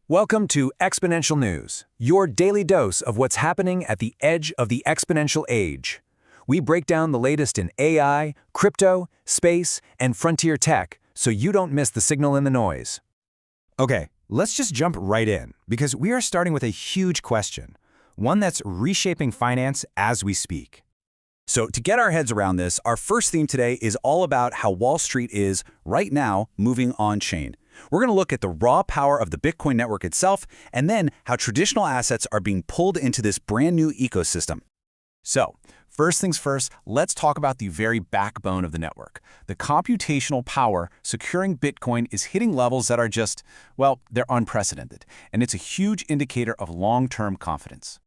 Welcome to Exponential News, your daily dose of what's happening at the edge of the exponential age. We break down the latest in AI, crypto, space, and frontier tech so you don't miss the signal in the noise. Okay, let's just jump right in, because we are starting with a huge question, one that's reshaping finance as we speak. So to get our heads around this, our first theme today is all about how Wall Street is, right now, moving on-chain. We're going to look at the raw power of the Bitcoin network itself, and then how traditional assets are being pulled into this brand new ecosystem. So, first things first, let's talk about the very backbone of the network. The computational power securing Bitcoin is hitting levels that are just, well, they're unprecedented, and it's a huge indicator of long-term confidence.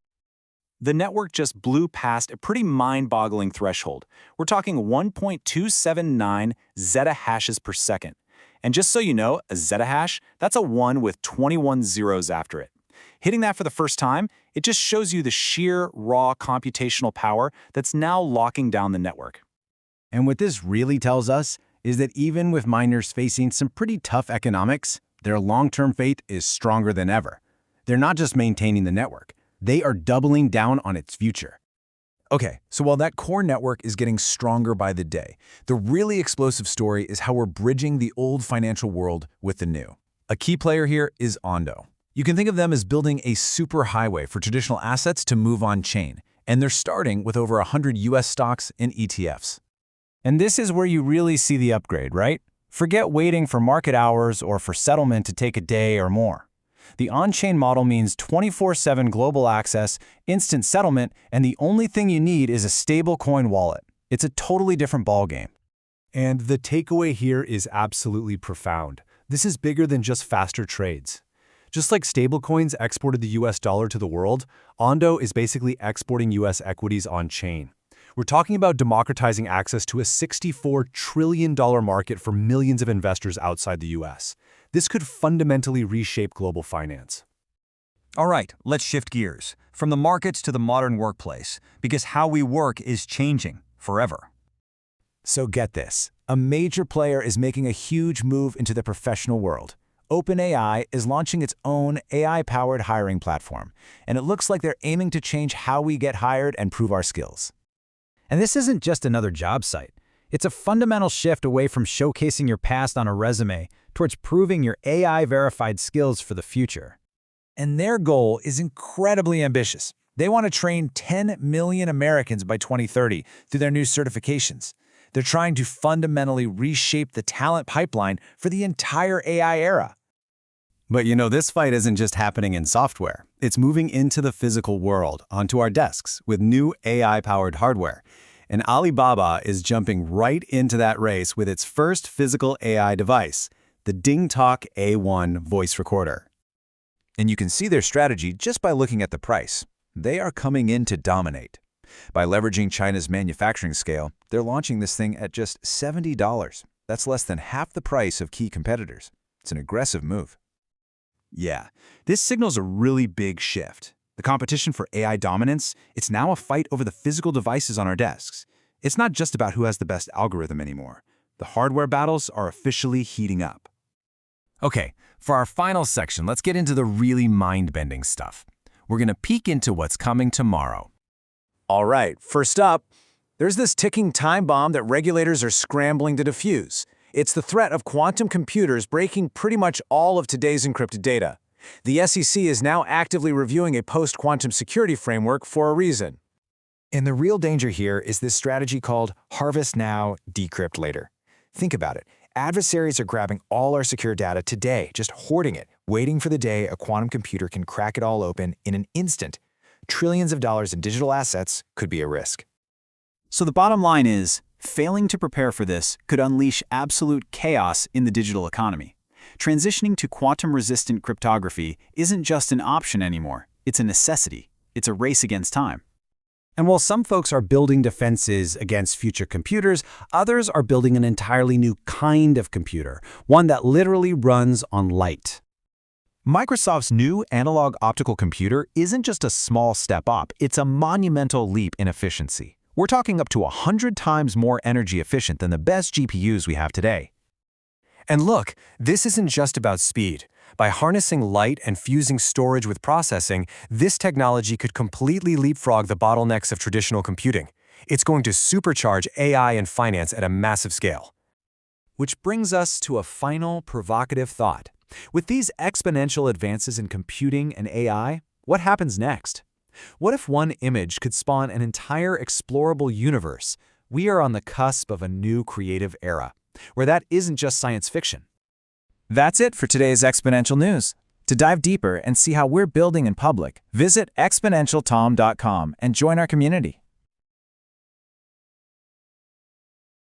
The network just blew past a pretty mind-boggling threshold. We're talking 1.279 zettahashes per second. And just so you know, a zettahash, that's a 1 with 21 zeros after it. Hitting that for the first time, it just shows you the sheer, raw computational power that's now locking down the network. And what this really tells us is that even with miners facing some pretty tough economics, their long-term faith is stronger than ever. They're not just maintaining the network, they are doubling down on its future. Okay, so while that core network is getting stronger by the day, the really explosive story is how we're bridging the old financial world with the new. A key player here is Ondo. You can think of them as building a superhighway for traditional assets to move on-chain, and they're starting with over 100 US stocks and ETFs. And this is where you really see the upgrade, right? Forget waiting for market hours or for settlement to take a day or more. The on-chain model means 24/7 global access, instant settlement, and the only thing you need is a stable coin wallet. It's a totally different ballgame. And the takeaway here is absolutely profound. This is bigger than just faster trades. Just like stablecoins exported the US dollar to the world, Ondo is basically exporting US equities on-chain. We're talking about democratizing access to a $64 trillion market for millions of investors outside the US. This could fundamentally reshape global finance. All right, let's shift gears, from the markets to the modern workplace, because how we work is changing forever. So get this, a major player is making a huge move into the professional world. OpenAI is launching its own AI-powered hiring platform, and it looks like they're aiming to change how we get hired and prove our skills. And this isn't just another job site. It's a fundamental shift away from showcasing your past on a resume towards proving your AI-verified skills for the future. And their goal is incredibly ambitious. They want to train 10 million Americans by 2030 through their new certifications. They're trying to fundamentally reshape the talent pipeline for the entire AI era. But you know, this fight isn't just happening in software. It's moving into the physical world, onto our desks, with new AI-powered hardware. And Alibaba is jumping right into that race with its first physical AI device, the DingTalk A1 voice recorder. And you can see their strategy just by looking at the price. They are coming in to dominate. By leveraging China's manufacturing scale, they're launching this thing at just $70. That's less than half the price of key competitors. It's an aggressive move. Yeah, this signals a really big shift. The competition for AI dominance, it's now a fight over the physical devices on our desks. It's not just about who has the best algorithm anymore. The hardware battles are officially heating up. Okay, for our final section, let's get into the really mind-bending stuff. We're going to peek into what's coming tomorrow. All right, first up, there's this ticking time bomb that regulators are scrambling to defuse. It's the threat of quantum computers breaking pretty much all of today's encrypted data. The SEC is now actively reviewing a post-quantum security framework for a reason. And the real danger here is this strategy called harvest now, decrypt later. Think about it. Adversaries are grabbing all our secure data today, just hoarding it, waiting for the day a quantum computer can crack it all open in an instant. Trillions of dollars in digital assets could be a risk. So the bottom line is, failing to prepare for this could unleash absolute chaos in the digital economy. Transitioning to quantum-resistant cryptography isn't just an option anymore. It's a necessity. It's a race against time. And while some folks are building defenses against future computers, others are building an entirely new kind of computer, one that literally runs on light. Microsoft's new analog optical computer isn't just a small step up, it's a monumental leap in efficiency. We're talking up to 100 times more energy efficient than the best GPUs we have today. And look, this isn't just about speed. By harnessing light and fusing storage with processing, this technology could completely leapfrog the bottlenecks of traditional computing. It's going to supercharge AI and finance at a massive scale. Which brings us to a final provocative thought. With these exponential advances in computing and AI, what happens next? What if one image could spawn an entire explorable universe? We are on the cusp of a new creative era, where that isn't just science fiction. That's it for today's Exponential News. To dive deeper and see how we're building in public, visit exponentialtom.com and join our community.